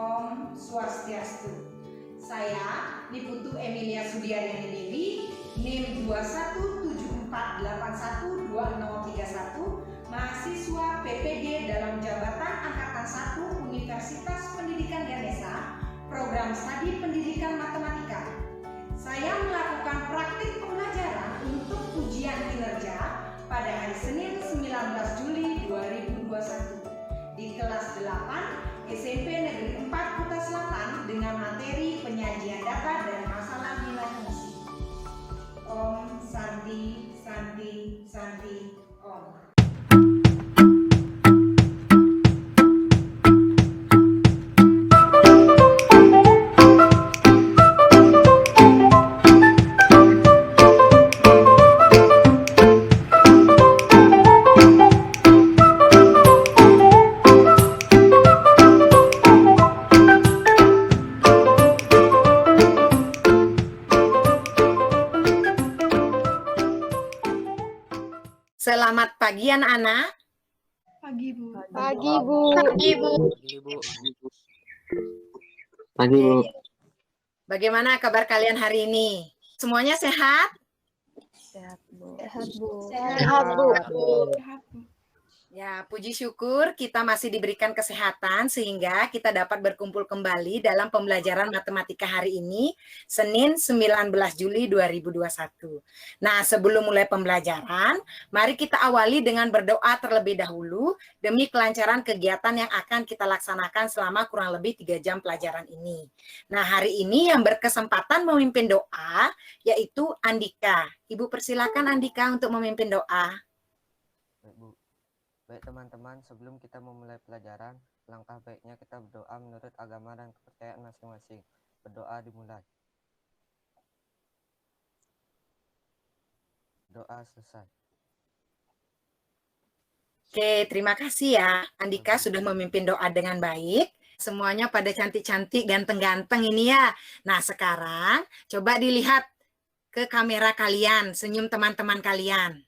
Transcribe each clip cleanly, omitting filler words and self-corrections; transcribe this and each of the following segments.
Om Swastiastu. Saya Niputu Emilia Sudiaryani Dewi, NIM 2174812031, mahasiswa PPG dalam Jabatan Angkatan 1 Universitas Pendidikan Ganesha, Program Studi Pendidikan Matematika. Saya melakukan praktik pembelajaran untuk ujian kinerja pada hari Senin 19 Juli 2021 di kelas 8 SMP Negeri 4 Kuta Selatan dengan materi penyajian data dan masalah nilai fungsi. Om Santi Santi Santi Om. Selamat pagi anak-anak. Pagi, Bu. Pagi, Bu. Pagi, Bu. Pagi, Bu. Bagaimana kabar kalian hari ini? Semuanya sehat? Sehat, Bu. Sehat, Bu. Sehat, Bu. Sehat, Bu. Ya, puji syukur kita masih diberikan kesehatan sehingga kita dapat berkumpul kembali dalam pembelajaran matematika hari ini, Senin 19 Juli 2021. Nah, sebelum mulai pembelajaran, mari kita awali dengan berdoa terlebih dahulu demi kelancaran kegiatan yang akan kita laksanakan selama kurang lebih 3 jam pelajaran ini. Nah, hari ini yang berkesempatan memimpin doa yaitu Andika. Ibu persilakan Andika untuk memimpin doa. Baik, Bu. Baik teman-teman, sebelum kita memulai pelajaran, langkah baiknya kita berdoa menurut agama dan kepercayaan masing-masing. Berdoa dimulai. Doa selesai. Oke, terima kasih ya. Andika sudah memimpin doa dengan baik. Semuanya pada cantik-cantik, ganteng-ganteng ini ya. Nah, sekarang coba dilihat ke kamera kalian, senyum teman-teman kalian.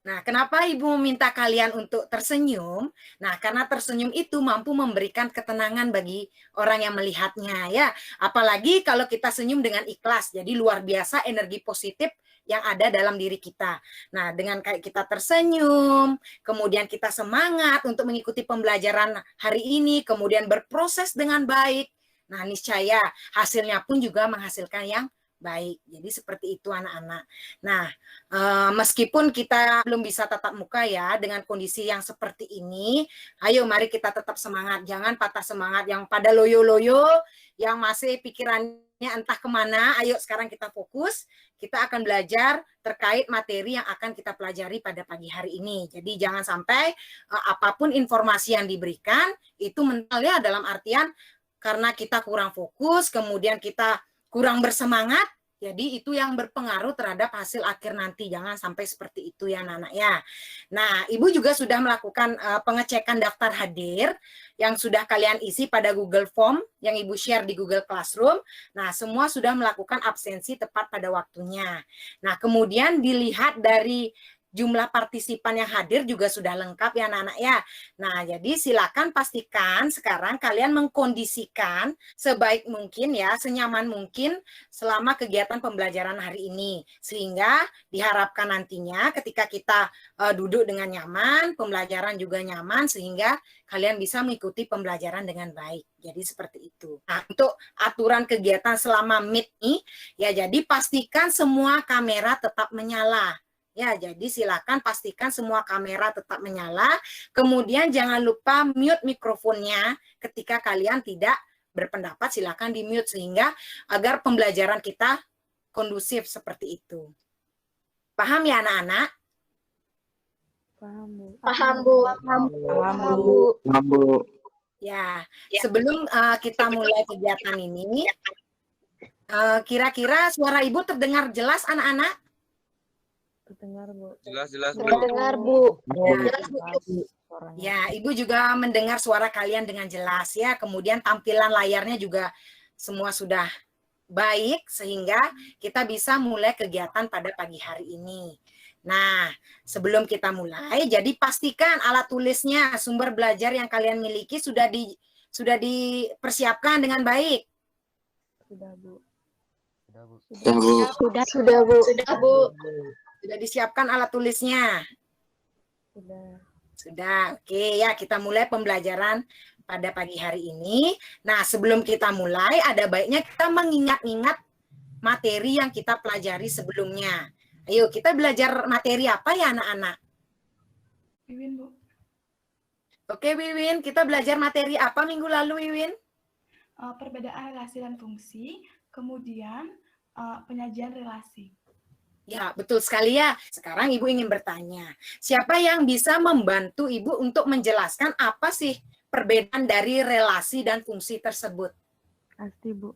Nah, kenapa Ibu meminta kalian untuk tersenyum? Nah, karena tersenyum itu mampu memberikan ketenangan bagi orang yang melihatnya ya. Apalagi kalau kita senyum dengan ikhlas. Jadi luar biasa energi positif yang ada dalam diri kita. Nah, dengan kayak kita tersenyum, kemudian kita semangat untuk mengikuti pembelajaran hari ini, kemudian berproses dengan baik. Nah, niscaya hasilnya pun juga menghasilkan yang baik. Jadi seperti itu anak-anak. Nah, meskipun kita belum bisa tatap muka ya dengan kondisi yang seperti ini, ayo mari kita tetap semangat. Jangan patah semangat yang pada loyo-loyo, yang masih pikirannya entah kemana. Ayo sekarang kita fokus. Kita akan belajar terkait materi yang akan kita pelajari pada pagi hari ini. Jadi jangan sampai apapun informasi yang diberikan itu mental ya, dalam artian karena kita kurang fokus, kemudian kita kurang bersemangat, jadi itu yang berpengaruh terhadap hasil akhir nanti. Jangan sampai seperti itu ya anak-anak ya. Nah, Ibu juga sudah melakukan pengecekan daftar hadir yang sudah kalian isi pada Google Form yang Ibu share di Google Classroom. Nah, semua sudah melakukan absensi tepat pada waktunya. Nah, kemudian dilihat dari jumlah partisipan yang hadir juga sudah lengkap ya anak-anak ya. Nah, jadi silakan pastikan sekarang kalian mengkondisikan sebaik mungkin ya, senyaman mungkin selama kegiatan pembelajaran hari ini. Sehingga diharapkan nantinya ketika kita duduk dengan nyaman, pembelajaran juga nyaman, sehingga kalian bisa mengikuti pembelajaran dengan baik. Jadi seperti itu. Nah, untuk aturan kegiatan selama Meet ini, ya jadi pastikan semua kamera tetap menyala. Ya, jadi silakan pastikan semua kamera tetap menyala. Kemudian jangan lupa mute mikrofonnya ketika kalian tidak berpendapat, silakan di mute sehingga agar pembelajaran kita kondusif seperti itu. Paham ya anak-anak? Paham, Bu. Paham, Bu. Paham, Bu. Paham, Bu. Ya, sebelum kita mulai kegiatan ini, kira-kira suara Ibu terdengar jelas anak-anak? Terdengar, Bu. Jelas, Terdengar, Bu. Jelas, Bu. Suaranya. Ya, Ibu juga mendengar suara kalian dengan jelas ya. Kemudian tampilan layarnya juga semua sudah baik sehingga kita bisa mulai kegiatan pada pagi hari ini. Nah, sebelum kita mulai, jadi pastikan alat tulisnya, sumber belajar yang kalian miliki sudah dipersiapkan dengan baik. Sudah, Bu. Sudah, Bu. Sudah, Bu. Sudah disiapkan alat tulisnya. Sudah. Sudah, oke ya, kita mulai pembelajaran pada pagi hari ini. Nah, sebelum kita mulai, ada baiknya kita mengingat-ingat materi yang kita pelajari sebelumnya. Ayo, kita belajar materi apa ya anak-anak? Wiwin, Bu. Oke, Wiwin, kita belajar materi apa minggu lalu, Wiwin? Perbedaan relasi dan fungsi, kemudian penyajian relasi. Ya, betul sekali ya. Sekarang Ibu ingin bertanya, siapa yang bisa membantu Ibu untuk menjelaskan apa sih perbedaan dari relasi dan fungsi tersebut? Asti, Bu.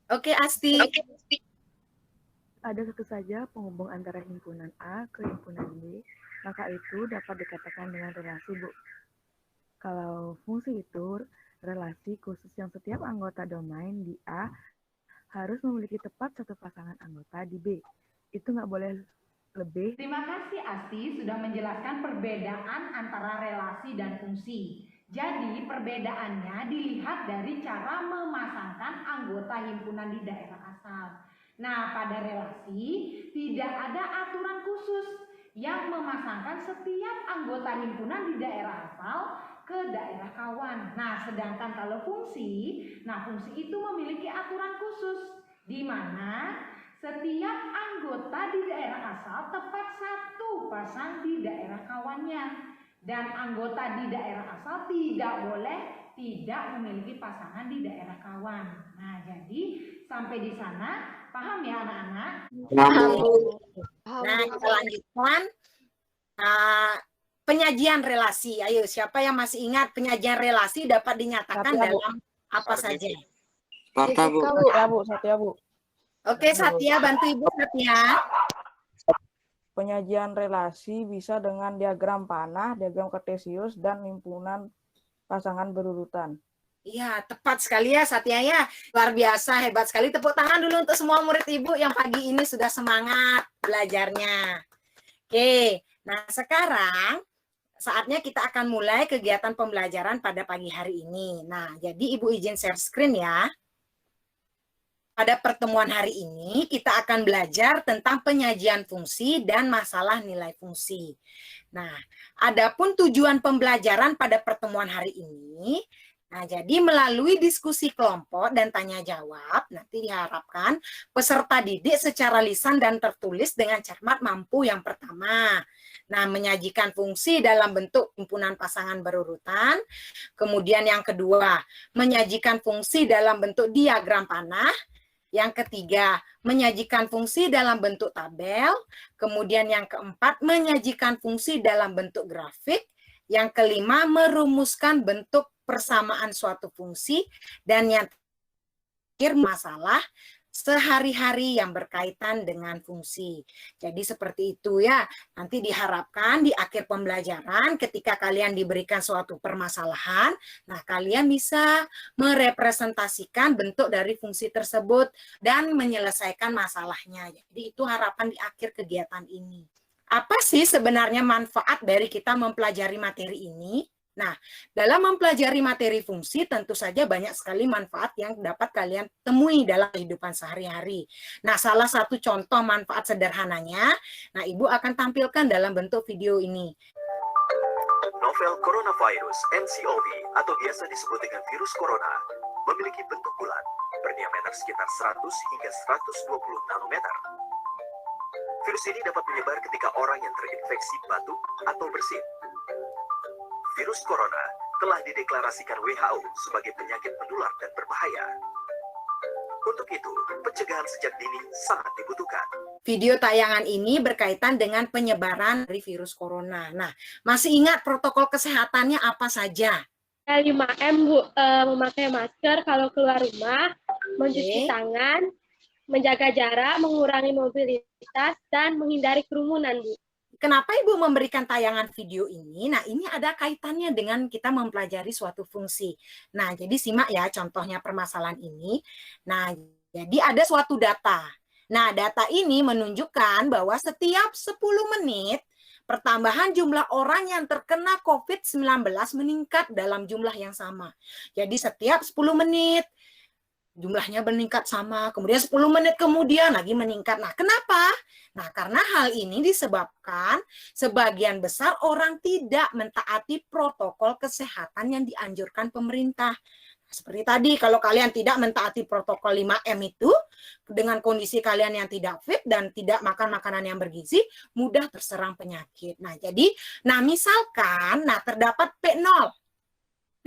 Oke, Asti. Ada satu saja penghubung antara himpunan A ke himpunan B, maka itu dapat dikatakan dengan relasi, Bu. Kalau fungsi itu relasi khusus yang setiap anggota domain di A harus memiliki tepat satu pasangan anggota di B. Itu nggak boleh lebih. Terima kasih Asti sudah menjelaskan perbedaan antara relasi dan fungsi. Jadi perbedaannya dilihat dari cara memasangkan anggota himpunan di daerah asal. Nah, pada relasi tidak ada aturan khusus yang memasangkan setiap anggota himpunan di daerah asal ke daerah kawan. Nah, sedangkan kalau fungsi itu memiliki aturan khusus di mana setiap anggota di daerah asal tepat satu pasang di daerah kawannya. Dan anggota di daerah asal tidak boleh tidak memiliki pasangan di daerah kawan. Nah, jadi sampai di sana paham ya anak-anak? Nah, kita lanjutkan penyajian relasi. Ayo, siapa yang masih ingat penyajian relasi dapat dinyatakan Satya, Bu. dalam apa saja? Satya, Bu. Oke, Satya, bantu Ibu Satya. Penyajian relasi bisa dengan diagram panah, diagram kartesius, dan himpunan pasangan berurutan. Iya, tepat sekali ya Satya ya. Luar biasa, hebat sekali. Tepuk tangan dulu untuk semua murid Ibu yang pagi ini sudah semangat belajarnya. Oke, nah sekarang saatnya kita akan mulai kegiatan pembelajaran pada pagi hari ini. Nah, jadi Ibu izin share screen ya. Pada pertemuan hari ini, kita akan belajar tentang penyajian fungsi dan masalah nilai fungsi. Nah, adapun tujuan pembelajaran pada pertemuan hari ini, nah jadi melalui diskusi kelompok dan tanya jawab, nanti diharapkan peserta didik secara lisan dan tertulis dengan cermat mampu yang pertama. Nah, menyajikan fungsi dalam bentuk himpunan pasangan berurutan. Kemudian yang kedua, menyajikan fungsi dalam bentuk diagram panah. Yang ketiga, menyajikan fungsi dalam bentuk tabel. Kemudian yang keempat, menyajikan fungsi dalam bentuk grafik. Yang kelima, merumuskan bentuk persamaan suatu fungsi. Dan yang terakhir, masalah sehari-hari yang berkaitan dengan fungsi. Jadi seperti itu ya. Nanti diharapkan di akhir pembelajaran ketika kalian diberikan suatu permasalahan, nah kalian bisa merepresentasikan bentuk dari fungsi tersebut dan menyelesaikan masalahnya. Jadi itu harapan di akhir kegiatan ini. Apa sih sebenarnya manfaat dari kita mempelajari materi ini? Nah, dalam mempelajari materi fungsi tentu saja banyak sekali manfaat yang dapat kalian temui dalam kehidupan sehari-hari. Nah, salah satu contoh manfaat sederhananya, nah Ibu akan tampilkan dalam bentuk video ini. Novel coronavirus (nCoV) atau biasa disebut dengan virus corona memiliki bentuk bulat berdiameter sekitar 100 hingga 120 nanometer. Virus ini dapat menyebar ketika orang yang terinfeksi batuk atau bersin. Virus corona telah dideklarasikan WHO sebagai penyakit menular dan berbahaya. Untuk itu, pencegahan sejak dini sangat dibutuhkan. Video tayangan ini berkaitan dengan penyebaran dari virus corona. Nah, masih ingat protokol kesehatannya apa saja? 5M, Bu, memakai masker kalau keluar rumah, mencuci tangan, menjaga jarak, mengurangi mobilitas, dan menghindari kerumunan, Bu. Kenapa Ibu memberikan tayangan video ini? Nah, ini ada kaitannya dengan kita mempelajari suatu fungsi. Nah, jadi simak ya contohnya permasalahan ini. Nah, jadi ada suatu data. Nah, data ini menunjukkan bahwa setiap 10 menit pertambahan jumlah orang yang terkena COVID-19 meningkat dalam jumlah yang sama. Jadi setiap 10 menit jumlahnya meningkat sama, kemudian 10 menit kemudian lagi meningkat. Nah, kenapa? Nah, karena hal ini disebabkan sebagian besar orang tidak mentaati protokol kesehatan yang dianjurkan pemerintah. Seperti tadi, kalau kalian tidak mentaati protokol 5M itu, dengan kondisi kalian yang tidak fit dan tidak makan makanan yang bergizi, mudah terserang penyakit. Nah, jadi, misalkan, terdapat P0.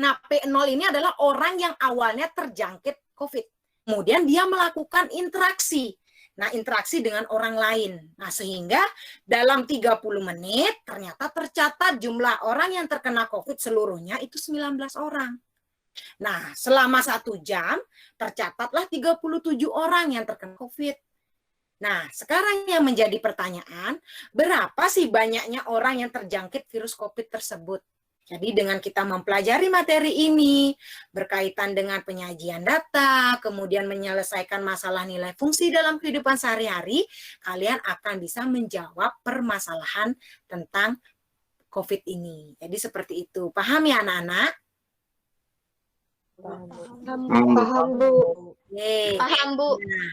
Nah, P0 ini adalah orang yang awalnya terjangkit COVID. Kemudian dia melakukan interaksi. Nah, interaksi dengan orang lain. Nah, sehingga dalam 30 menit, ternyata tercatat jumlah orang yang terkena COVID seluruhnya itu 19 orang. Nah, selama 1 jam, tercatatlah 37 orang yang terkena COVID. Nah, sekarang yang menjadi pertanyaan, berapa sih banyaknya orang yang terjangkit virus COVID tersebut? Jadi dengan kita mempelajari materi ini, berkaitan dengan penyajian data, kemudian menyelesaikan masalah nilai fungsi dalam kehidupan sehari-hari, kalian akan bisa menjawab permasalahan tentang COVID ini. Jadi seperti itu. Paham ya anak-anak? Paham, Bu. Oke. Paham, Bu. Nah,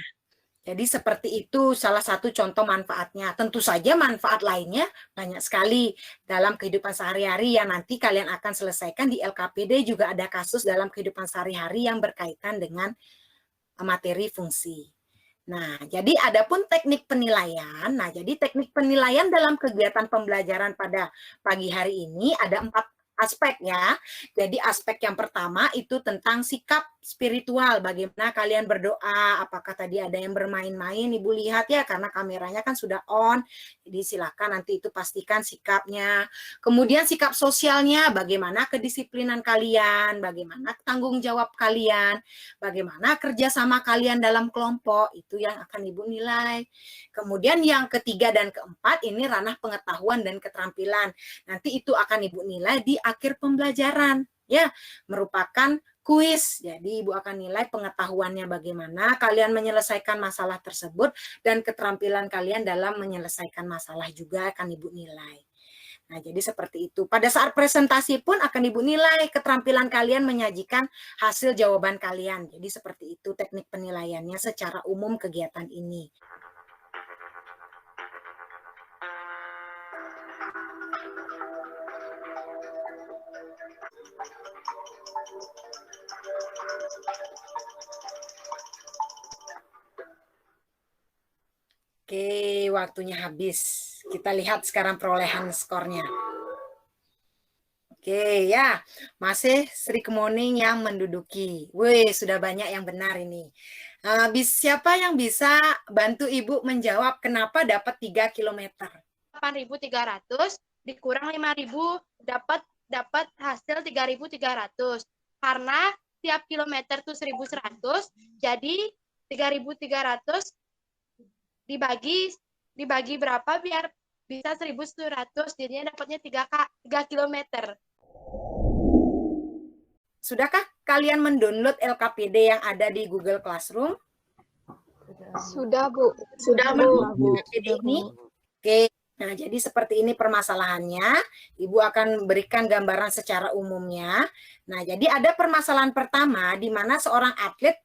jadi seperti itu salah satu contoh manfaatnya. Tentu saja manfaat lainnya banyak sekali dalam kehidupan sehari-hari yang nanti kalian akan selesaikan di LKPD, juga ada kasus dalam kehidupan sehari-hari yang berkaitan dengan materi fungsi. Nah, jadi adapun teknik penilaian. Nah, jadi teknik penilaian dalam kegiatan pembelajaran pada pagi hari ini ada 4 aspek ya. Jadi aspek yang pertama itu tentang sikap spiritual, bagaimana kalian berdoa, apakah tadi ada yang bermain-main, Ibu lihat ya karena kameranya kan sudah on, jadi silakan nanti itu pastikan sikapnya. Kemudian sikap sosialnya, bagaimana kedisiplinan kalian, bagaimana tanggung jawab kalian, bagaimana kerjasama kalian dalam kelompok, itu yang akan Ibu nilai. Kemudian yang ketiga dan keempat ini ranah pengetahuan dan keterampilan, nanti itu akan Ibu nilai di akhir pembelajaran ya, merupakan kuis. Jadi Ibu akan nilai pengetahuannya bagaimana kalian menyelesaikan masalah tersebut dan keterampilan kalian dalam menyelesaikan masalah juga akan Ibu nilai. Nah, jadi seperti itu. Pada saat presentasi pun akan Ibu nilai keterampilan kalian menyajikan hasil jawaban kalian. Jadi seperti itu teknik penilaiannya secara umum kegiatan ini. Oke, waktunya habis. Kita lihat sekarang perolehan skornya. Oke, ya. Masih Sri Kemoning yang menduduki. Wih, sudah banyak yang benar ini. Siapa yang bisa bantu Ibu menjawab kenapa dapat 3 km? 8.300 dikurang 5.000 dapat hasil 3.300. Karena tiap kilometer tuh 1.100, jadi 3.300 dibagi berapa biar bisa 1.100, jadinya dapatnya 3 kilometer. Sudahkah kalian mendownload LKPD yang ada di Google Classroom? Sudah, Bu. Sudah mendownload LKPD ini? Oke. Nah, jadi seperti ini permasalahannya. Ibu akan berikan gambaran secara umumnya. Nah, jadi ada permasalahan pertama di mana seorang atlet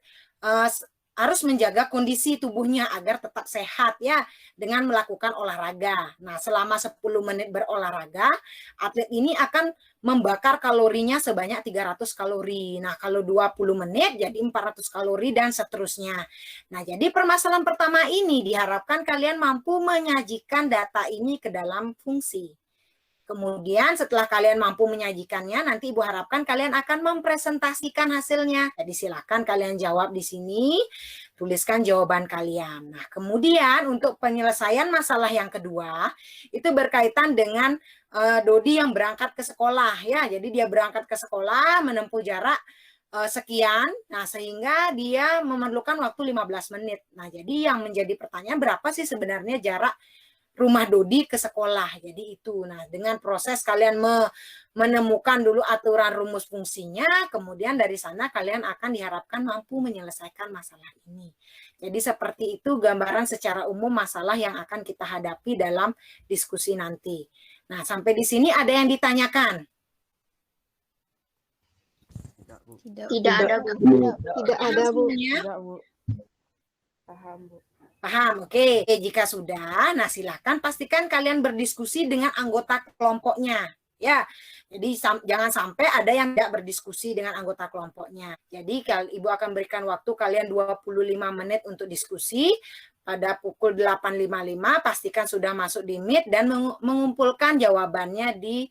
harus menjaga kondisi tubuhnya agar tetap sehat ya dengan melakukan olahraga. Nah, selama 10 menit berolahraga, atlet ini akan membakar kalorinya sebanyak 300 kalori. Nah, kalau 20 menit jadi 400 kalori dan seterusnya. Nah, jadi permasalahan pertama ini diharapkan kalian mampu menyajikan data ini ke dalam fungsi. Kemudian setelah kalian mampu menyajikannya, nanti Ibu harapkan kalian akan mempresentasikan hasilnya. Jadi silakan kalian jawab di sini, tuliskan jawaban kalian. Nah, kemudian untuk penyelesaian masalah yang kedua, itu berkaitan dengan Dodi yang berangkat ke sekolah ya. Jadi dia berangkat ke sekolah menempuh jarak sekian, nah sehingga dia memerlukan waktu 15 menit. Nah, jadi yang menjadi pertanyaan berapa sih sebenarnya jarak rumah Dodi ke sekolah. Jadi itu. Nah, dengan proses kalian menemukan dulu aturan rumus fungsinya, kemudian dari sana kalian akan diharapkan mampu menyelesaikan masalah ini. Jadi seperti itu gambaran secara umum masalah yang akan kita hadapi dalam diskusi nanti. Nah, sampai di sini ada yang ditanyakan? Tidak, Bu. Tidak ada, Bu. Tidak ada, Bu. Semuanya? Tidak, Bu. Paham, Bu. Paham, oke. Jika sudah, nah silahkan pastikan kalian berdiskusi dengan anggota kelompoknya. Ya, jadi jangan sampai ada yang tidak berdiskusi dengan anggota kelompoknya. Jadi Ibu akan berikan waktu kalian 25 menit untuk diskusi. Pada pukul 8.55 pastikan sudah masuk di Meet dan mengumpulkan jawabannya di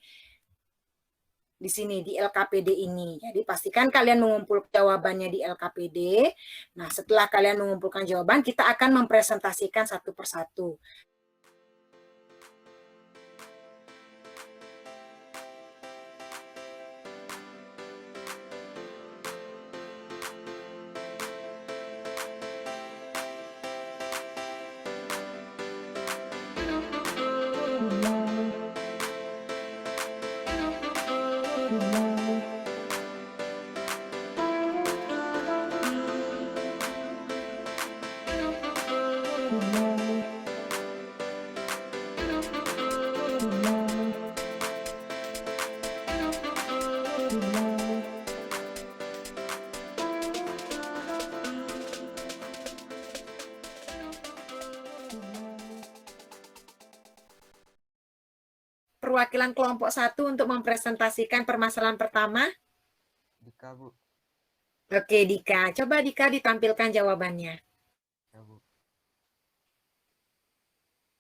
sini, di LKPD ini. Jadi pastikan kalian mengumpulkan jawabannya di LKPD. Nah, setelah kalian mengumpulkan jawaban, kita akan mempresentasikan satu persatu. Perwakilan kelompok 1 untuk mempresentasikan permasalahan pertama. Dika, Bu. Oke, Dika. Coba Dika ditampilkan jawabannya. Ya, Bu.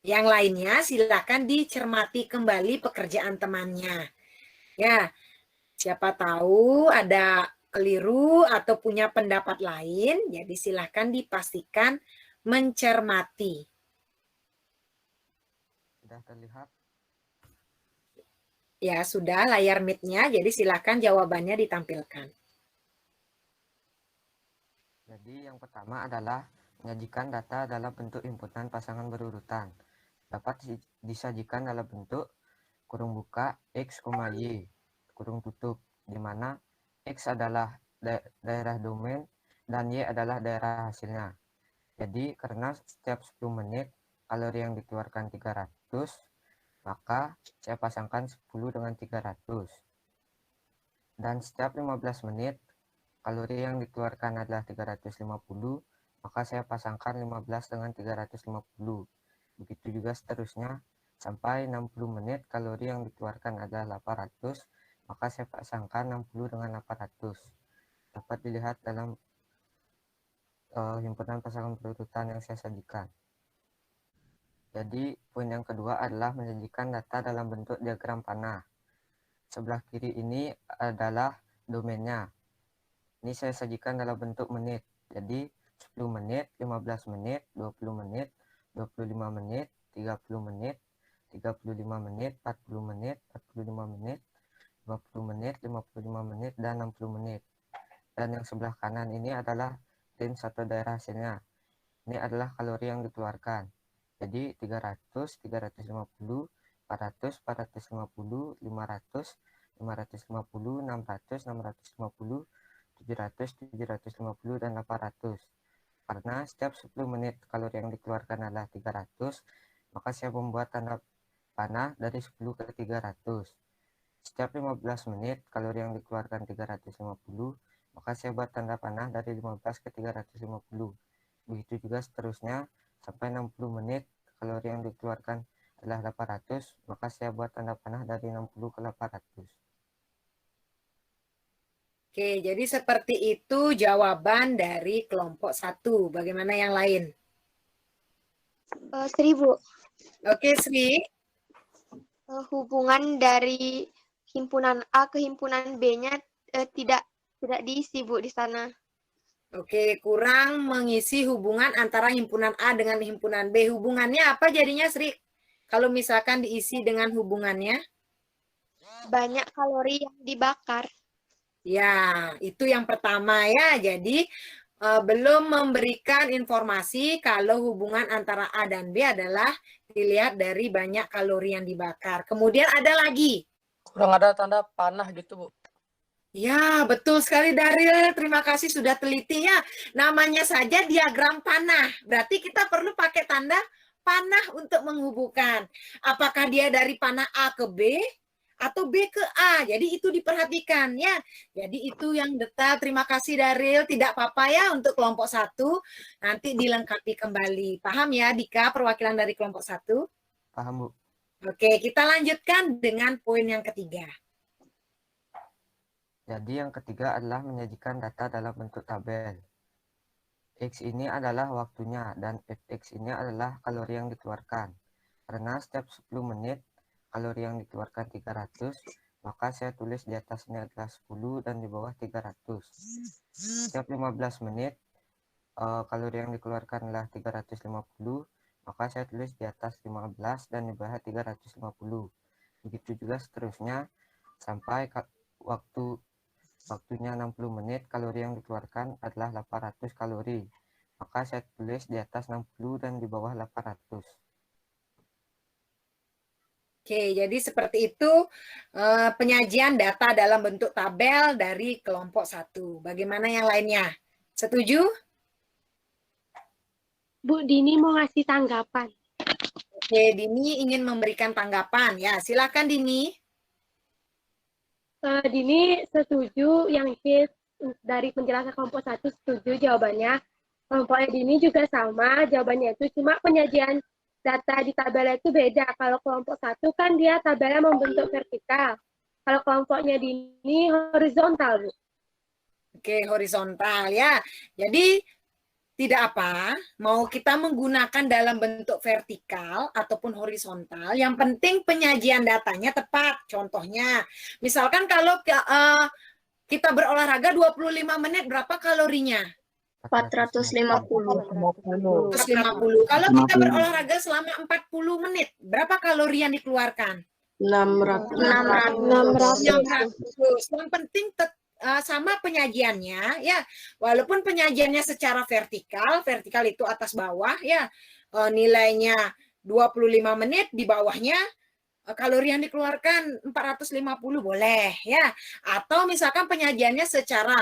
Yang lainnya silakan dicermati kembali pekerjaan temannya. Ya, siapa tahu ada keliru atau punya pendapat lain, jadi silakan dipastikan mencermati. Sudah terlihat? Ya, sudah layar Meet-nya, jadi silakan jawabannya ditampilkan. Jadi yang pertama adalah menyajikan data dalam bentuk inputan pasangan berurutan. Dapat disajikan dalam bentuk kurung buka X, Y, kurung tutup, di mana X adalah daerah domain dan Y adalah daerah hasilnya. Jadi karena setiap 10 menit kalori yang dikeluarkan 300, maka saya pasangkan 10 dengan 300. Dan setiap 15 menit kalori yang dikeluarkan adalah 350, maka saya pasangkan 15 dengan 350. Begitu juga seterusnya, sampai 60 menit kalori yang dikeluarkan adalah 800, maka saya pasangkan 60 dengan 800. Dapat dilihat dalam himpunan pasangan berurutan yang saya sajikan. Jadi poin yang kedua adalah menyajikan data dalam bentuk diagram panah. Sebelah kiri ini adalah domainnya. Ini saya sajikan dalam bentuk menit. Jadi 10 menit, 15 menit, 20 menit, 25 menit, 30 menit, 35 menit, 40 menit, 45 menit, 50 menit, 55 menit, dan 60 menit. Dan yang sebelah kanan ini adalah range atau daerah hasilnya. Ini adalah kalori yang dikeluarkan. Jadi 300, 350, 400, 450, 500, 550, 600, 650, 700, 750, dan 800. Karena setiap 10 menit kalori yang dikeluarkan adalah 300, maka saya membuat tanda panah dari 10 ke 300. Setiap 15 menit kalori yang dikeluarkan 350, maka saya buat tanda panah dari 15 ke 350. Begitu juga seterusnya, sampai 60 menit kalori yang dikeluarkan adalah 800, maka saya buat tanda panah dari 60 ke 800. Oke, jadi seperti itu jawaban dari kelompok 1. Bagaimana yang lain? Sri, Bu. Oke, Sri. Hubungan dari himpunan A ke himpunan B-nya tidak diisi, Bu, di sana. Oke, kurang mengisi hubungan antara himpunan A dengan himpunan B. Hubungannya apa jadinya, Sri? Kalau misalkan diisi dengan hubungannya? Banyak kalori yang dibakar. Ya, itu yang pertama ya. Jadi, belum memberikan informasi kalau hubungan antara A dan B adalah dilihat dari banyak kalori yang dibakar. Kemudian ada lagi. Kurang ada tanda panah gitu, Bu. Ya, betul sekali Daril. Terima kasih sudah teliti ya. Namanya saja diagram panah. Berarti kita perlu pakai tanda panah untuk menghubungkan. Apakah dia dari panah A ke B atau B ke A. Jadi itu diperhatikan ya. Jadi itu yang detail. Terima kasih Daril. Tidak apa-apa ya untuk kelompok 1. Nanti dilengkapi kembali. Paham ya Dika perwakilan dari kelompok 1? Paham, Bu. Oke, kita lanjutkan dengan poin yang ketiga. Jadi yang ketiga adalah menyajikan data dalam bentuk tabel. X ini adalah waktunya dan Fx ini adalah kalori yang dikeluarkan. Karena setiap 10 menit kalori yang dikeluarkan 300, maka saya tulis di atasnya adalah 10 dan di bawah 300. Setiap 15 menit kalori yang dikeluarkan adalah 350, maka saya tulis di atas 15 dan di bawah 350. Begitu juga seterusnya sampai waktunya 60 menit, kalori yang dikeluarkan adalah 800 kalori. Maka saya tulis di atas 60 dan di bawah 800. Oke, jadi seperti itu penyajian data dalam bentuk tabel dari kelompok 1. Bagaimana yang lainnya? Setuju? Bu Dini mau ngasih tanggapan. Oke, Dini ingin memberikan tanggapan. Ya, silakan Dini. Dini setuju yang dari penjelasan kelompok 1 setuju jawabannya. Kelompoknya Dini juga sama jawabannya itu, cuma penyajian data di tabel itu beda. Kalau kelompok 1 kan dia tabelnya membentuk vertikal. Kalau kelompoknya Dini horizontal, Bu. Oke, horizontal ya. Jadi tidak apa, mau kita menggunakan dalam bentuk vertikal ataupun horizontal, yang penting penyajian datanya tepat. Contohnya, misalkan kalau kita berolahraga 25 menit, berapa kalorinya? 450. 450. Kalau kita berolahraga selama 40 menit, berapa kalori yang dikeluarkan? 600. 600. Yang penting sama penyajiannya ya, walaupun penyajiannya secara vertikal itu atas bawah ya, nilainya 25 menit, di bawahnya kalori yang dikeluarkan 450 boleh ya, atau misalkan penyajiannya secara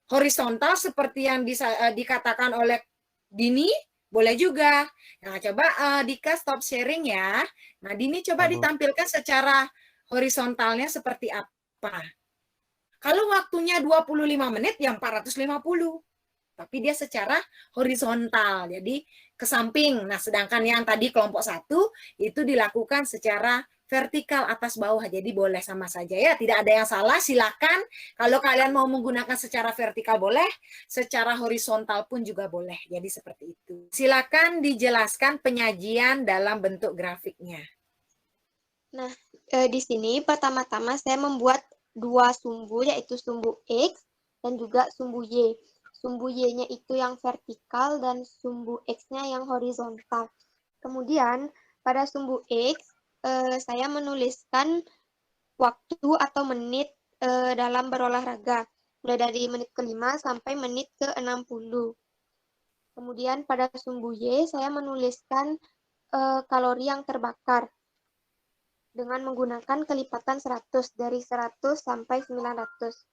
horizontal seperti yang dikatakan oleh Dini, boleh juga. Nah, coba Dika stop sharing ya. Nah, Dini coba ditampilkan secara horizontalnya seperti apa. Kalau waktunya 25 menit, yang 450. Tapi dia secara horizontal, jadi ke samping. Nah, sedangkan yang tadi kelompok 1, itu dilakukan secara vertikal atas bawah. Jadi boleh sama saja ya, tidak ada yang salah, silakan. Kalau kalian mau menggunakan secara vertikal boleh, secara horizontal pun juga boleh. Jadi seperti itu. Silakan dijelaskan penyajian dalam bentuk grafiknya. Nah, di sini pertama-tama saya membuat 2 sumbu, yaitu sumbu X dan juga sumbu Y. Sumbu Y-nya itu yang vertikal dan sumbu X-nya yang horizontal. Kemudian pada sumbu X, saya menuliskan waktu atau menit dalam berolahraga. Mulai dari menit ke-5 sampai menit ke-60. Kemudian pada sumbu Y, saya menuliskan kalori yang terbakar dengan menggunakan kelipatan 100, dari 100 sampai 900.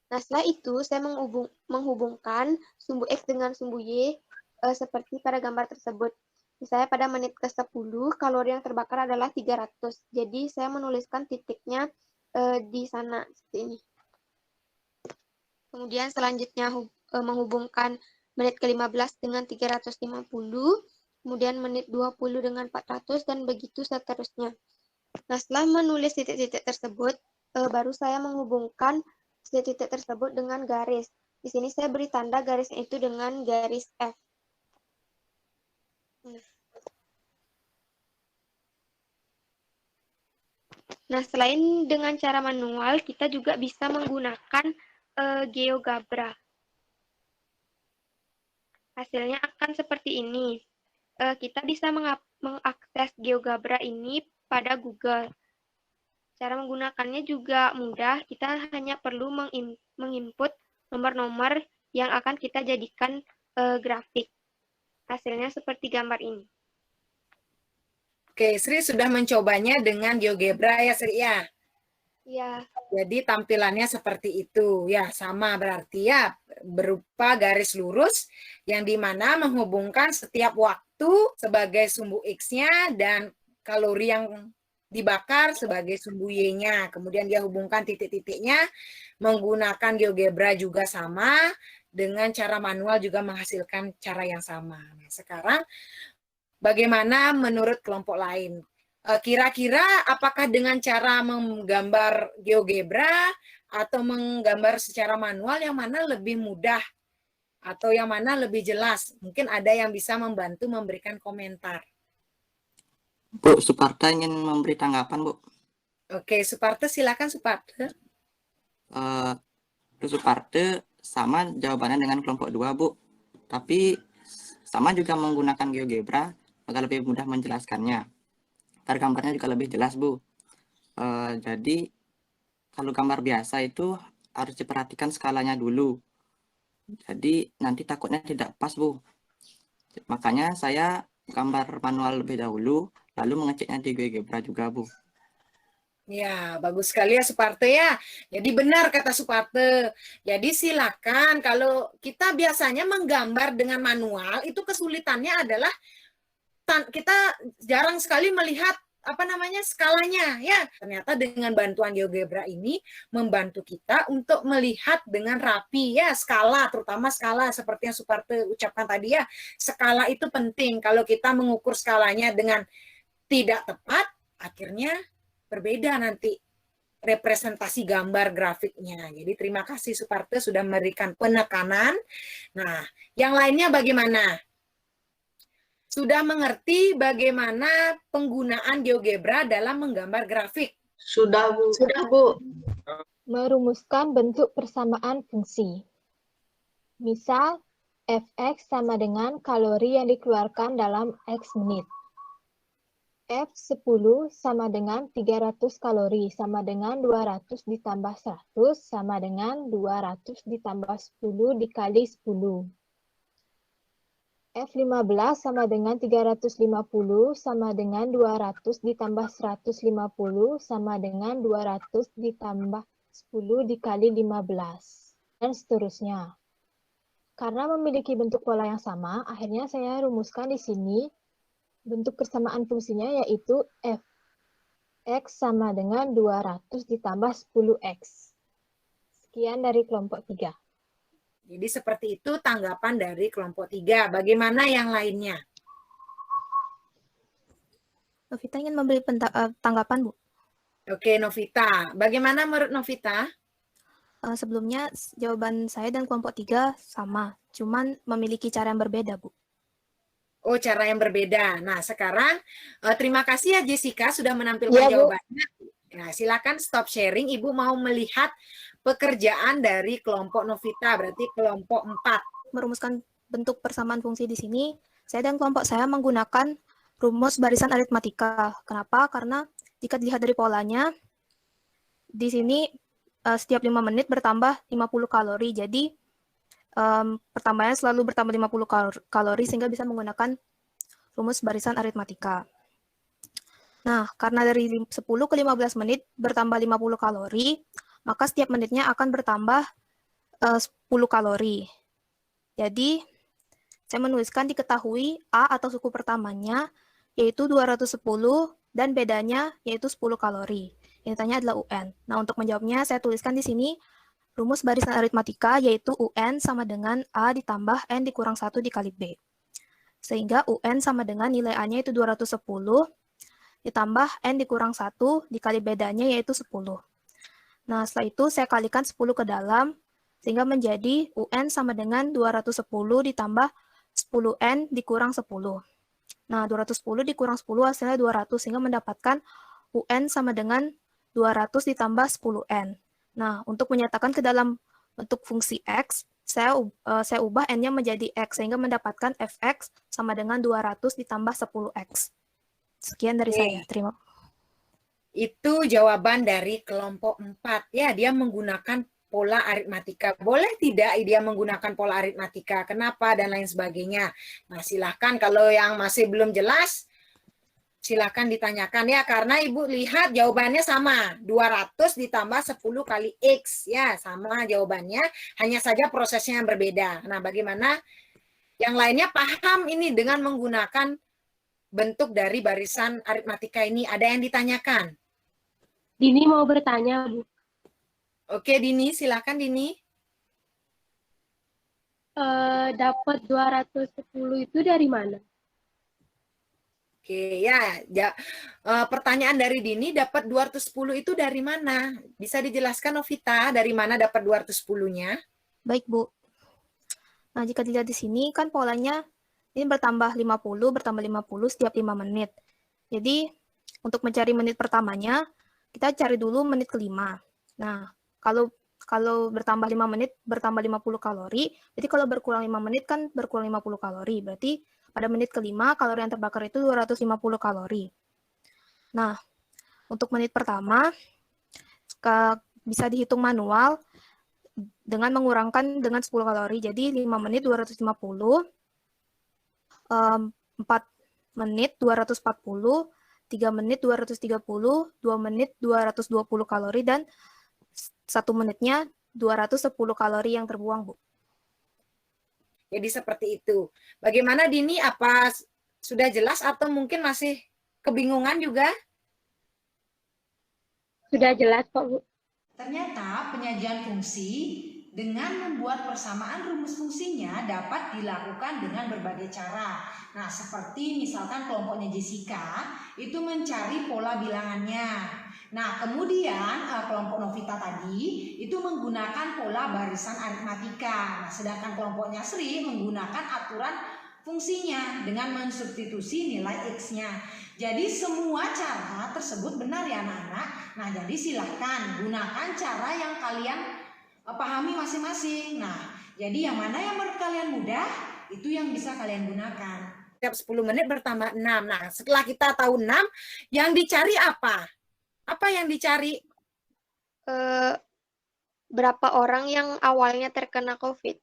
Nah, setelah itu saya menghubungkan sumbu X dengan sumbu Y seperti pada gambar tersebut. Misalnya pada menit ke-10, kalori yang terbakar adalah 300. Jadi saya menuliskan titiknya di sana, seperti ini. Kemudian selanjutnya menghubungkan menit ke-15 dengan 350, kemudian menit 20 dengan 400, dan begitu seterusnya. Nah, setelah menulis titik-titik tersebut, baru saya menghubungkan titik-titik tersebut dengan garis. Di sini saya beri tanda garisnya itu dengan garis F. Nah, selain dengan cara manual, kita juga bisa menggunakan GeoGebra. Hasilnya akan seperti ini. Kita bisa mengakses GeoGebra ini pada Google. Cara menggunakannya juga mudah, kita hanya perlu menginput nomor-nomor yang akan kita jadikan grafik. Hasilnya seperti gambar ini. Oke, Sri sudah mencobanya dengan GeoGebra ya Sri ya? Ya, Jadi tampilannya seperti itu. Ya, sama berarti ya, berupa garis lurus yang dimana menghubungkan setiap waktu sebagai sumbu X-nya dan kalori yang dibakar sebagai sumbu Y-nya. Kemudian dia hubungkan titik-titiknya menggunakan GeoGebra juga sama, dengan cara manual juga menghasilkan cara yang sama. Nah, sekarang bagaimana menurut kelompok lain? Kira-kira apakah dengan cara menggambar GeoGebra atau menggambar secara manual yang mana lebih mudah atau yang mana lebih jelas? Mungkin ada yang bisa membantu memberikan komentar. Bu, Suparta ingin memberi tanggapan, Bu. Oke, Suparte, silakan Suparte. Suparte sama jawabannya dengan kelompok 2, Bu. Tapi sama juga menggunakan GeoGebra agar lebih mudah menjelaskannya. Ntar gambarnya juga lebih jelas, Bu. Jadi kalau gambar biasa itu harus diperhatikan skalanya dulu. Jadi nanti takutnya tidak pas, Bu. Makanya saya gambar manual lebih dahulu, lalu mengeceknya di GeoGebra juga, Bu. Ya, bagus sekali ya Suparte ya. Jadi benar kata Suparte. Jadi silakan, kalau kita biasanya menggambar dengan manual, itu kesulitannya adalah kita jarang sekali melihat skalanya ya. Ternyata dengan bantuan GeoGebra ini membantu kita untuk melihat dengan rapi ya skala, terutama skala seperti yang Suparte ucapkan tadi ya. Skala itu penting. Kalau kita mengukur skalanya dengan tidak tepat, akhirnya berbeda nanti representasi gambar grafiknya. Jadi terima kasih Suparte sudah memberikan penekanan. Nah, yang lainnya bagaimana? Sudah mengerti bagaimana penggunaan GeoGebra dalam menggambar grafik? Sudah, Bu. Sudah, Bu. Merumuskan bentuk persamaan fungsi. Misal, Fx sama dengan kalori yang dikeluarkan dalam X menit. F10 sama dengan 300 kalori, sama dengan 200 ditambah 100, sama dengan 200 ditambah 10 dikali 10. F15 sama dengan 350, sama dengan 200 ditambah 150, sama dengan 200 ditambah 10 dikali 15, dan seterusnya. Karena memiliki bentuk pola yang sama, akhirnya saya rumuskan di sini bentuk persamaan fungsinya yaitu Fx sama dengan 200 ditambah 10x. Sekian dari kelompok 3. Jadi seperti itu tanggapan dari kelompok 3. Bagaimana yang lainnya? Novita ingin memberi tanggapan, Bu. Oke, Novita. Bagaimana menurut Novita? Sebelumnya jawaban saya dan kelompok 3 sama, cuman memiliki cara yang berbeda, Bu. Oh, cara yang berbeda. Nah, sekarang terima kasih ya Jessica sudah menampilkan jawabannya. Nah, silakan stop sharing. Ibu mau melihat pekerjaan dari kelompok Novita, berarti kelompok 4. Merumuskan bentuk persamaan fungsi di sini, saya dan kelompok saya menggunakan rumus barisan aritmatika. Kenapa? Karena jika dilihat dari polanya, di sini setiap 5 menit bertambah 50 kalori. Jadi, pertambahannya selalu bertambah 50 kalori sehingga bisa menggunakan rumus barisan aritmatika. Nah, karena dari 10 ke 15 menit bertambah 50 kalori, maka setiap menitnya akan bertambah 10 kalori. Jadi, saya menuliskan diketahui A atau suku pertamanya yaitu 210 dan bedanya yaitu 10 kalori. Intinya adalah UN. Nah, untuk menjawabnya saya tuliskan di sini rumus barisan aritmatika yaitu UN sama dengan A ditambah N dikurang 1 dikali B. Sehingga UN sama dengan nilai A-nya itu 210 ditambah N dikurang 1 dikali bedanya yaitu 10. Nah, setelah itu saya kalikan 10 ke dalam sehingga menjadi UN sama dengan 210 ditambah 10N dikurang 10. Nah, 210 dikurang 10 hasilnya 200 sehingga mendapatkan UN sama dengan 200 ditambah 10N. Nah, untuk menyatakan ke dalam bentuk fungsi X, saya ubah N-nya menjadi X, sehingga mendapatkan Fx sama dengan 200 ditambah 10X. Sekian dari saya. Terima. Itu jawaban dari kelompok 4. Ya, dia menggunakan pola aritmatika. Boleh tidak dia menggunakan pola aritmatika? Kenapa? Dan lain sebagainya. Nah, silahkan kalau yang masih belum jelas, Silakan ditanyakan ya, karena Ibu lihat jawabannya sama, 200 ditambah 10 kali X, ya sama jawabannya, hanya saja prosesnya yang berbeda. Nah, bagaimana yang lainnya paham ini dengan menggunakan bentuk dari barisan aritmatika ini? Ada yang ditanyakan? Dini mau bertanya, Bu. Oke, Dini, silakan Dini. Dapat 210 itu dari mana? Oke, pertanyaan dari Dini, dapat 210 itu dari mana? Bisa dijelaskan, Novita, dari mana dapat 210-nya? Baik, Bu. Nah, jika dilihat di sini, kan polanya ini bertambah 50 setiap 5 menit. Jadi, untuk mencari menit pertamanya, kita cari dulu menit kelima. Nah, kalau bertambah 5 menit, bertambah 50 kalori, jadi kalau berkurang 5 menit kan berkurang 50 kalori. Berarti pada menit kelima, kalori yang terbakar itu 250 kalori. Nah, untuk menit pertama, bisa dihitung manual dengan mengurangkan dengan 10 kalori. Jadi 5 menit 250, 4 menit 240, 3 menit 230, 2 menit 220 kalori, dan 1 menitnya 210 kalori yang terbuang, Bu. Jadi seperti itu. Bagaimana Dini, apa sudah jelas atau mungkin masih kebingungan juga? Sudah jelas kok, Bu. Ternyata penyajian fungsi dengan membuat persamaan rumus fungsinya dapat dilakukan dengan berbagai cara. Nah, seperti misalkan kelompoknya Jessica itu mencari pola bilangannya. Nah, kemudian kelompok Novita tadi itu menggunakan pola barisan aritmatika. Nah, sedangkan kelompoknya Sri menggunakan aturan fungsinya dengan mensubstitusi nilai X-nya. Jadi semua cara tersebut benar ya anak-anak. Nah, jadi silahkan gunakan cara yang kalian pahami masing-masing. Nah, jadi yang mana yang menurut kalian mudah, itu yang bisa kalian gunakan. Setiap 10 menit bertambah 6. Nah, setelah kita tahu 6, yang dicari apa? Apa yang dicari? Berapa orang yang awalnya terkena COVID?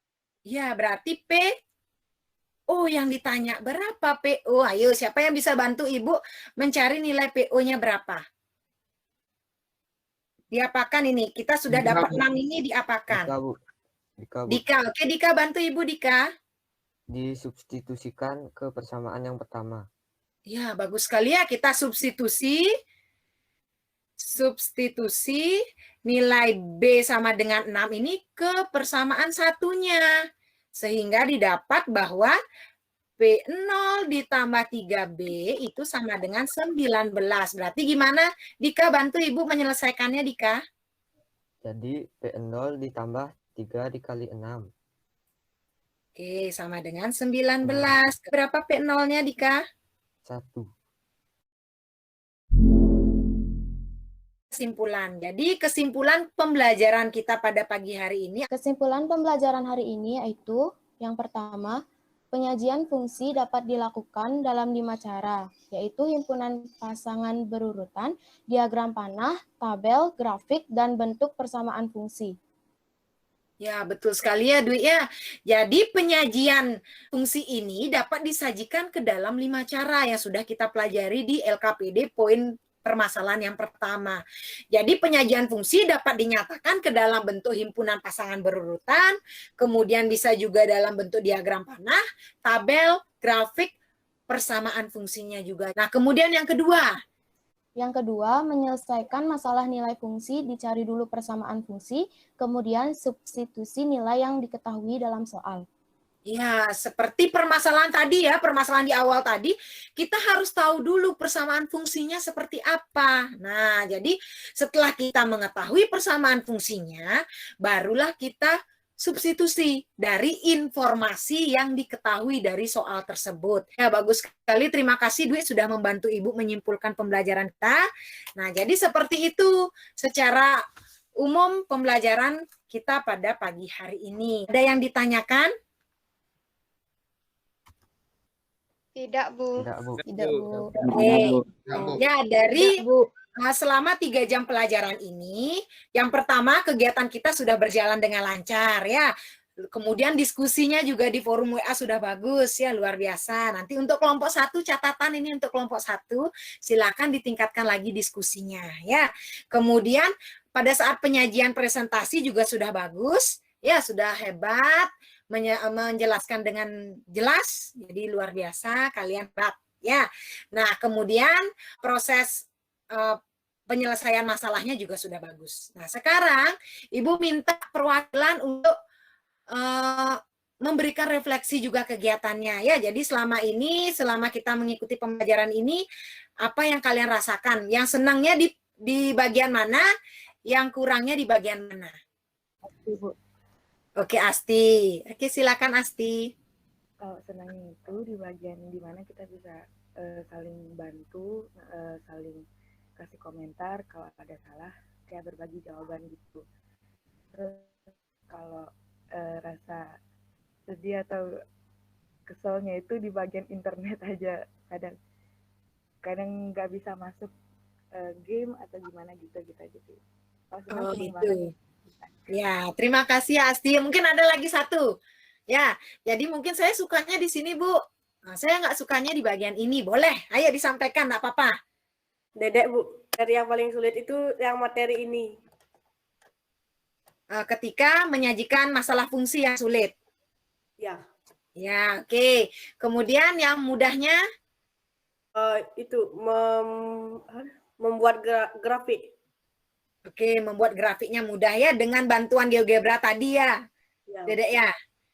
Ya, berarti P. Oh, yang ditanya berapa PO? Ayo, siapa yang bisa bantu Ibu mencari nilai PO-nya berapa? Diapakan ini? Kita sudah dapat 6 ini diapakan? Dika, Bu. Dika, oke Dika, bantu Ibu Dika. Disubstitusikan ke persamaan yang pertama. Ya, bagus sekali ya, kita substitusi nilai B sama dengan 6 ini ke persamaan satunya. Sehingga didapat bahwa P0 ditambah 3B itu sama dengan 19. Berarti gimana? Dika, bantu Ibu menyelesaikannya, Dika. Jadi P0 ditambah 3 dikali 6. Oke, sama dengan 19. Berapa P0-nya, Dika? 1. Kesimpulan. Jadi kesimpulan pembelajaran kita pada pagi hari ini. Kesimpulan pembelajaran hari ini yaitu yang pertama, penyajian fungsi dapat dilakukan dalam 5 cara, yaitu himpunan pasangan berurutan, diagram panah, tabel, grafik, dan bentuk persamaan fungsi. Ya, betul sekali ya, Dwi ya. Jadi penyajian fungsi ini dapat disajikan ke dalam 5 cara yang sudah kita pelajari di LKPD poin permasalahan yang pertama. Jadi penyajian fungsi dapat dinyatakan ke dalam bentuk himpunan pasangan berurutan, kemudian bisa juga dalam bentuk diagram panah, tabel, grafik, persamaan fungsinya juga. Nah, kemudian yang kedua. Yang kedua, menyelesaikan masalah nilai fungsi, dicari dulu persamaan fungsi, kemudian substitusi nilai yang diketahui dalam soal. Ya, seperti permasalahan tadi ya, permasalahan di awal tadi, kita harus tahu dulu persamaan fungsinya seperti apa. Nah, jadi setelah kita mengetahui persamaan fungsinya, barulah kita substitusi dari informasi yang diketahui dari soal tersebut. Ya, bagus sekali. Terima kasih Dwi sudah membantu Ibu menyimpulkan pembelajaran kita. Nah, jadi seperti itu secara umum pembelajaran kita pada pagi hari ini. Ada yang ditanyakan? Tidak, Bu. Tidak, Bu. Tidak, Bu. Oke. Ya, dari selama 3 jam pelajaran ini, yang pertama kegiatan kita sudah berjalan dengan lancar ya. Kemudian diskusinya juga di forum WA sudah bagus ya, luar biasa. Nanti untuk kelompok 1 catatan ini untuk kelompok 1 silakan ditingkatkan lagi diskusinya ya. Kemudian pada saat penyajian presentasi juga sudah bagus ya, sudah hebat menjelaskan dengan jelas. Jadi luar biasa kalian hebat ya. Nah, kemudian proses penyelesaian masalahnya juga sudah bagus. Nah, sekarang Ibu minta perwakilan untuk memberikan refleksi juga kegiatannya ya. Jadi selama kita mengikuti pembelajaran ini, apa yang kalian rasakan? Yang senangnya di bagian mana? Yang kurangnya di bagian mana? Ibu. Oke, Asti. Oke, silakan Asti. Kalau senangnya itu di bagian dimana kita bisa saling bantu, saling kasih komentar kalau ada salah, kayak berbagi jawaban gitu. Terus kalau rasa sedih atau keselnya itu di bagian internet aja, kadang nggak bisa masuk game atau gimana gitu. Oh gitu. Ya, terima kasih Asti. Mungkin ada lagi satu. Ya, jadi mungkin saya sukanya di sini, Bu. Nah, saya nggak sukanya di bagian ini. Boleh, ayo disampaikan, nggak apa-apa. Dedek, Bu. Dari yang paling sulit itu yang materi ini. Ketika menyajikan masalah fungsi yang sulit. Ya. Ya, oke. Kemudian yang mudahnya? Itu membuat grafik. Oke, membuat grafiknya mudah ya dengan bantuan GeoGebra tadi ya, Dedek ya.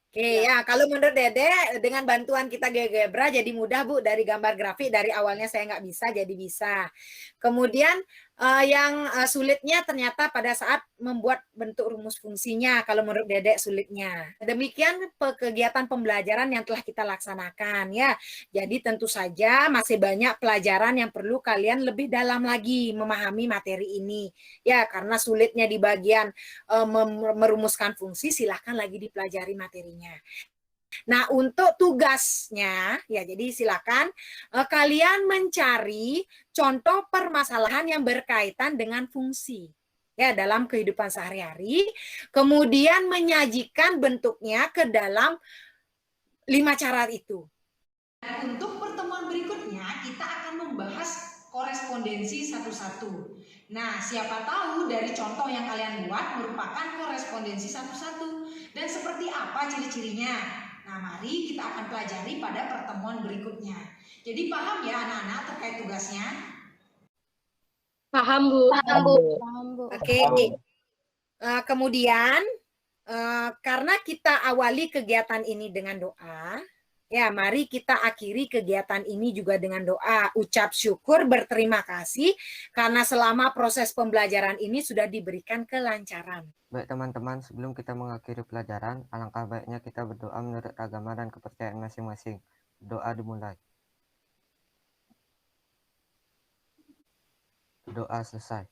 Oke ya, kalau menurut Dedek dengan bantuan kita GeoGebra jadi mudah Bu, dari gambar grafik dari awalnya saya nggak bisa jadi bisa. Kemudian yang sulitnya ternyata pada saat membuat bentuk rumus fungsinya kalau menurut Dedek sulitnya. Demikian kegiatan pembelajaran yang telah kita laksanakan ya. Jadi tentu saja masih banyak pelajaran yang perlu kalian lebih dalam lagi memahami materi ini. Ya, karena sulitnya di bagian merumuskan fungsi, silahkan lagi dipelajari materinya. Nah, untuk tugasnya, ya jadi silakan kalian mencari contoh permasalahan yang berkaitan dengan fungsi ya dalam kehidupan sehari-hari, kemudian menyajikan bentuknya ke dalam 5 cara itu. Untuk pertemuan berikutnya kita akan membahas korespondensi satu-satu. Nah, siapa tahu dari contoh yang kalian buat merupakan korespondensi satu-satu. Dan seperti apa ciri-cirinya? Nah, mari kita akan pelajari pada pertemuan berikutnya. Jadi paham ya anak-anak terkait tugasnya? Paham, Bu. Paham, Bu. Oke. Kemudian, karena kita awali kegiatan ini dengan doa, ya, mari kita akhiri kegiatan ini juga dengan doa. Ucap syukur, berterima kasih karena selama proses pembelajaran ini sudah diberikan kelancaran. Baik teman-teman, sebelum kita mengakhiri pelajaran, alangkah baiknya kita berdoa menurut agama dan kepercayaan masing-masing. Doa dimulai. Doa selesai.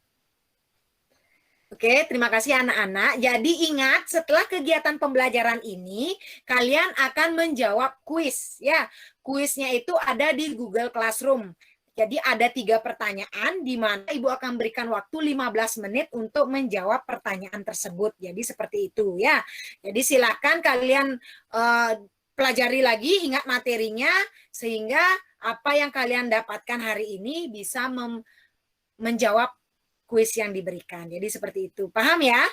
Oke, terima kasih anak-anak. Jadi ingat, setelah kegiatan pembelajaran ini, kalian akan menjawab kuis. Ya, kuisnya itu ada di Google Classroom. Jadi ada 3 pertanyaan, di mana Ibu akan berikan waktu 15 menit untuk menjawab pertanyaan tersebut. Jadi seperti itu ya. Jadi silakan kalian pelajari lagi, ingat materinya, sehingga apa yang kalian dapatkan hari ini bisa menjawab kuis yang diberikan. Jadi seperti itu. Paham ya?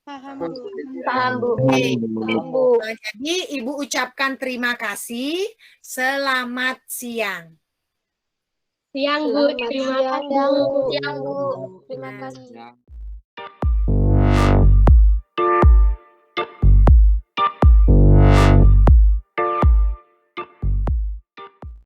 Paham, Bu. Paham, Bu. Paham, Bu. Nah, jadi Ibu ucapkan terima kasih. Selamat siang. Siang, Bu. Terima kasih, Bu. Siang, Bu. Terima kasih.